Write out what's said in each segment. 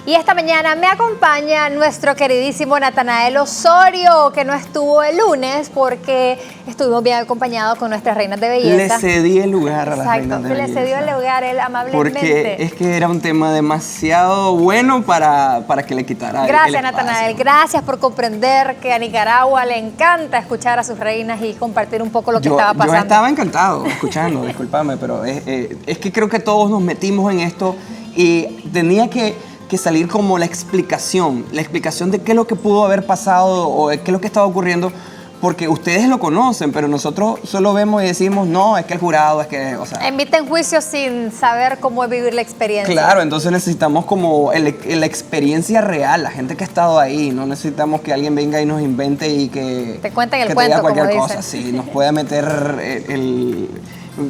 Y esta mañana me acompaña nuestro queridísimo Natanael Osorio, que no estuvo el lunes porque estuvimos bien acompañados con nuestras reinas de belleza. Le cedí el lugar a las reinas de belleza. Le cedió el lugar él amablemente. Porque es que era un tema demasiado bueno para que le quitara Gracias, el espacio. Natanael. Gracias por comprender que a Nicaragua le encanta escuchar a sus reinas y compartir un poco lo que estaba pasando. Yo estaba encantado escuchando, discúlpame, pero es que creo que todos nos metimos en esto y tenía que salir como la explicación de qué es lo que pudo haber pasado o qué es lo que estaba ocurriendo, porque ustedes lo conocen, pero nosotros solo vemos y decimos, no, es que el jurado, es que, o sea... Emiten juicios sin saber cómo es vivir la experiencia. Claro, entonces necesitamos como la experiencia real, la gente que ha estado ahí, no necesitamos que alguien venga y nos invente y que... Te cuenten el que cuento, te diga cualquier como cosa, dicen. sí, nos puede meter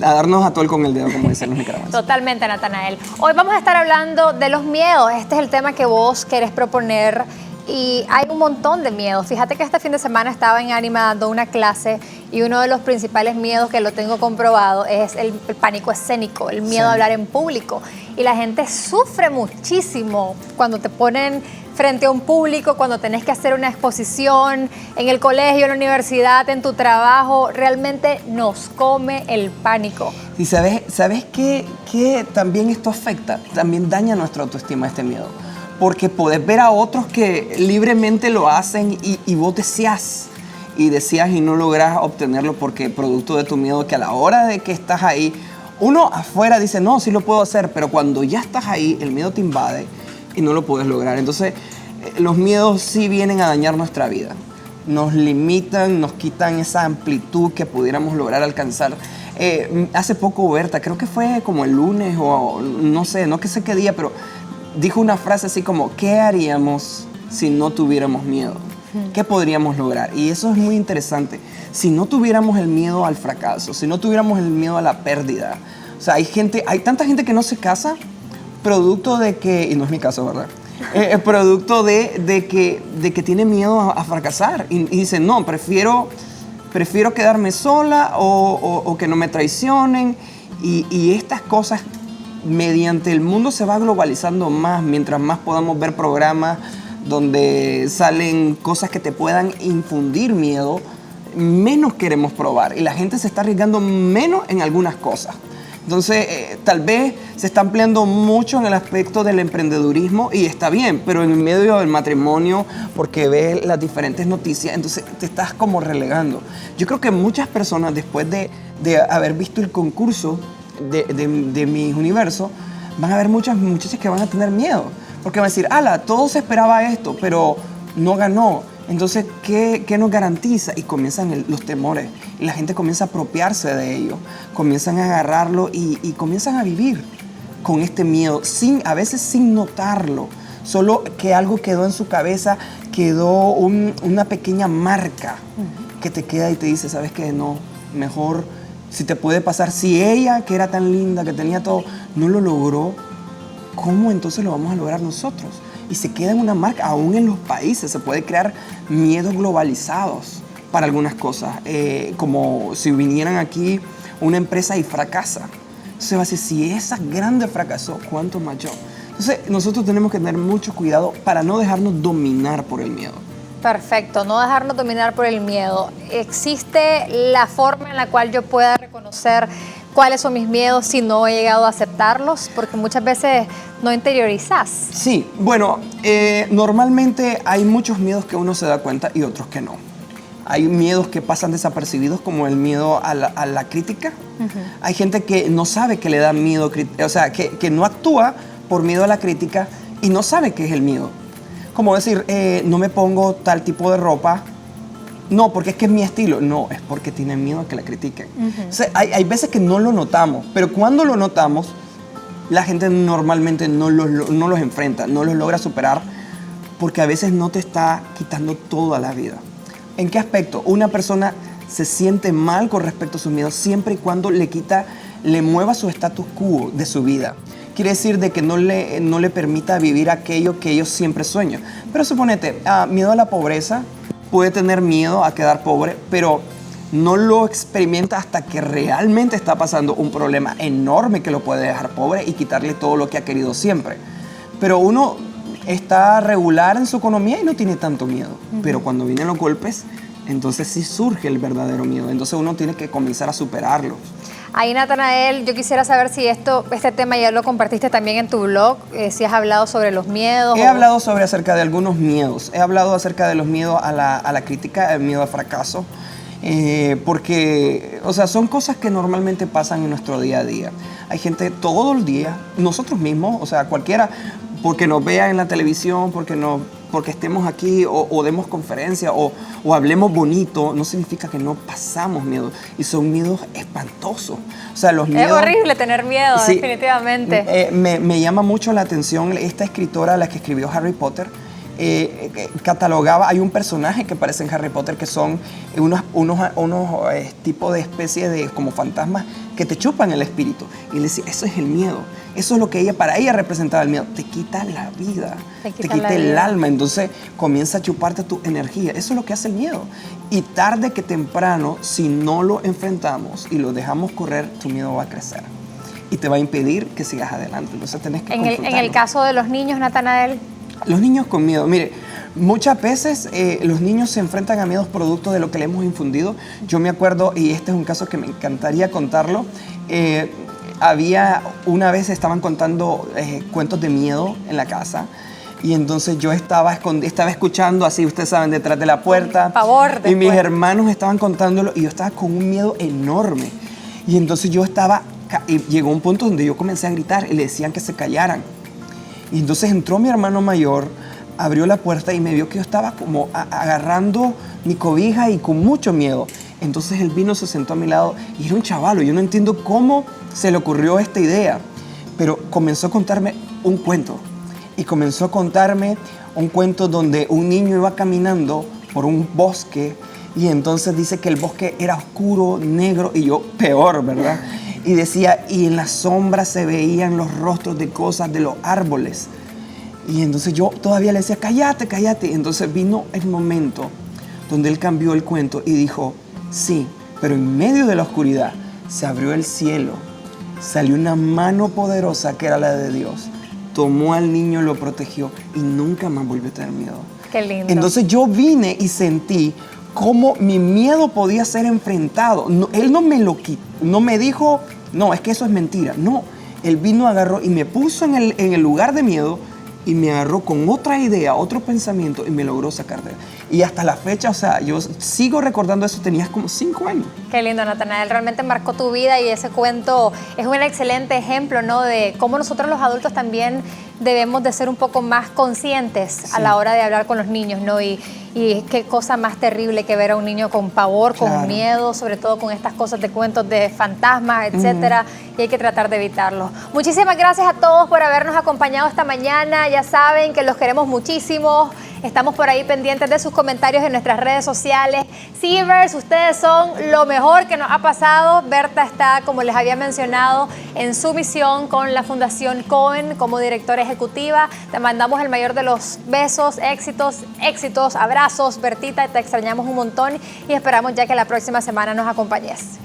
a darnos a todo con el dedo, como dicen los nicaragüenses. Totalmente, Natanael. Hoy vamos a estar hablando de los miedos. Este es el tema que vos querés proponer y hay un montón de miedos. Fíjate que este fin de semana estaba en Ánima dando una clase y uno de los principales miedos que lo tengo comprobado es el pánico escénico, el miedo a hablar en público. Y la gente sufre muchísimo cuando te ponen frente a un público, cuando tenés que hacer una exposición en el colegio, en la universidad, en tu trabajo, realmente nos come el pánico. Y ¿sabes qué también esto afecta? También daña nuestra autoestima este miedo. Porque podés ver a otros que libremente lo hacen y vos deseas y no lográs obtenerlo porque producto de tu miedo, que a la hora de que estás ahí, uno afuera dice, no, sí lo puedo hacer, pero cuando ya estás ahí, el miedo te invade y no lo puedes lograr. Entonces, los miedos sí vienen a dañar nuestra vida. Nos limitan, nos quitan esa amplitud que pudiéramos lograr alcanzar. Hace poco Berta, creo que fue como el lunes o no sé qué día, pero dijo una frase así como, ¿qué haríamos si no tuviéramos miedo? ¿Qué podríamos lograr? Y eso es muy interesante. Si no tuviéramos el miedo al fracaso, si no tuviéramos el miedo a la pérdida, o sea, hay tanta gente que no se casa producto de que, y no es mi caso, ¿verdad? Producto de que tiene miedo a fracasar y dice, no, prefiero quedarme sola o que no me traicionen y estas cosas mediante el mundo se va globalizando más, mientras más podamos ver programas donde salen cosas que te puedan infundir miedo, menos queremos probar y la gente se está arriesgando menos en algunas cosas. Entonces, tal vez se está ampliando mucho en el aspecto del emprendedurismo y está bien, pero en medio del matrimonio, porque ves las diferentes noticias, entonces te estás como relegando. Yo creo que muchas personas, después de haber visto el concurso de Miss Universo, van a haber muchas muchachas que van a tener miedo, porque van a decir, ala, todo se esperaba esto, pero no ganó. Entonces, ¿qué nos garantiza? Y comienzan los temores. Y la gente comienza a apropiarse de ello. Comienzan a agarrarlo y comienzan a vivir con este miedo, a veces sin notarlo. Solo que algo quedó en su cabeza, quedó una pequeña marca que te queda y te dice, ¿sabes qué? No, mejor si te puede pasar. Si ella, que era tan linda, que tenía todo, no lo logró, ¿cómo entonces lo vamos a lograr nosotros? Y se queda en una marca, aún en los países se puede crear miedos globalizados para algunas cosas, como si vinieran aquí una empresa y fracasa. Entonces va a decir, si esa grande fracasó, ¿cuánto más yo? Entonces nosotros tenemos que tener mucho cuidado para no dejarnos dominar por el miedo. Perfecto, no dejarnos dominar por el miedo. ¿Existe la forma en la cual yo pueda reconocer cuáles son mis miedos si no he llegado a aceptarlos? Porque muchas veces no interiorizás. Sí, bueno, normalmente hay muchos miedos que uno se da cuenta y otros que no. Hay miedos que pasan desapercibidos, como el miedo a la crítica. Hay gente que no sabe que le da miedo, o sea, que no actúa por miedo a la crítica y no sabe qué es el miedo. Como decir, no me pongo tal tipo de ropa, no, porque es que es mi estilo. No, es porque tiene miedo a que la critiquen. O sea, hay veces que no lo notamos, pero cuando lo notamos, la gente normalmente no los enfrenta, no los logra superar, porque a veces no te está quitando toda la vida. ¿En qué aspecto? Una persona se siente mal con respecto a sus miedos siempre y cuando le mueva su status quo de su vida. Quiere decir de que no le permita vivir aquello que ellos siempre sueñan. Pero suponete, miedo a la pobreza, puede tener miedo a quedar pobre, pero no lo experimenta hasta que realmente está pasando un problema enorme que lo puede dejar pobre y quitarle todo lo que ha querido siempre. Pero uno está regular en su economía y no tiene tanto miedo. Pero cuando vienen los golpes, entonces sí surge el verdadero miedo. Entonces uno tiene que comenzar a superarlo. Ahí, Natanael, yo quisiera saber si este tema ya lo compartiste también en tu blog, si has hablado sobre los miedos. He hablado acerca de algunos miedos. He hablado acerca de los miedos a la crítica, el miedo al fracaso. Porque, o sea, son cosas que normalmente pasan en nuestro día a día. Hay gente todo el día, nosotros mismos, o sea, cualquiera, porque nos vea en la televisión, porque estemos aquí o demos conferencia o hablemos bonito, no significa que no pasamos miedo. Y son miedos espantosos. O sea, los miedos... Es horrible tener miedo, sí, definitivamente. Me llama mucho la atención esta escritora, la que escribió Harry Potter, catalogaba, hay un personaje que aparece en Harry Potter que son unos tipos de especies de como fantasmas que te chupan el espíritu. Y le decía, eso es el miedo. Eso es lo que para ella representaba el miedo. Te quita la vida, te quita el alma. Entonces comienza a chuparte tu energía. Eso es lo que hace el miedo. Y tarde que temprano, si no lo enfrentamos y lo dejamos correr, tu miedo va a crecer. Y te va a impedir que sigas adelante. Entonces tenés que confrontarlo. En el caso de los niños, Natanael. Los niños con miedo. Mire, muchas veces los niños se enfrentan a miedos producto de lo que le hemos infundido. Yo me acuerdo, y este es un caso que me encantaría contarlo, una vez estaban contando cuentos de miedo en la casa. Y entonces yo estaba escuchando así, ustedes saben, detrás de la puerta. Pavor después. Y mis hermanos estaban contándolo y yo estaba con un miedo enorme. Y entonces y llegó un punto donde yo comencé a gritar y le decían que se callaran. Y entonces entró mi hermano mayor, abrió la puerta y me vio que yo estaba como agarrando mi cobija y con mucho miedo. Entonces él vino, se sentó a mi lado y era un chavalo. Yo no entiendo cómo se le ocurrió esta idea, pero comenzó a contarme un cuento. Y comenzó a contarme un cuento donde un niño iba caminando por un bosque y entonces dice que el bosque era oscuro, negro y yo peor, ¿verdad? Y decía, y en las sombras se veían los rostros de cosas de los árboles. Y entonces yo todavía le decía, cállate, cállate. Y entonces vino el momento donde él cambió el cuento y dijo, sí, pero en medio de la oscuridad se abrió el cielo, salió una mano poderosa que era la de Dios, tomó al niño, lo protegió y nunca más volvió a tener miedo. Qué lindo. Entonces yo vine y sentí cómo mi miedo podía ser enfrentado. No, él no me lo quitó, no me dijo, no, es que eso es mentira. No, él vino, agarró y me puso en el lugar de miedo y me agarró con otra idea, otro pensamiento y me logró sacar de él. Y hasta la fecha, o sea, yo sigo recordando eso, tenías como 5 años. Qué lindo, Natanael, realmente marcó tu vida y ese cuento es un excelente ejemplo, ¿no? De cómo nosotros los adultos también debemos de ser un poco más conscientes a la hora de hablar con los niños, ¿no? Y qué cosa más terrible que ver a un niño con pavor, con miedo, sobre todo con estas cosas de cuentos de fantasmas, etcétera, y hay que tratar de evitarlo. Muchísimas gracias a todos por habernos acompañado esta mañana. Ya saben que los queremos muchísimo. Estamos por ahí pendientes de sus comentarios en nuestras redes sociales. Seavers, ustedes son lo mejor que nos ha pasado. Berta está, como les había mencionado, en su misión con la Fundación Cohen como directora ejecutiva. Te mandamos el mayor de los besos, éxitos, abrazos. Bertita, te extrañamos un montón y esperamos ya que la próxima semana nos acompañes.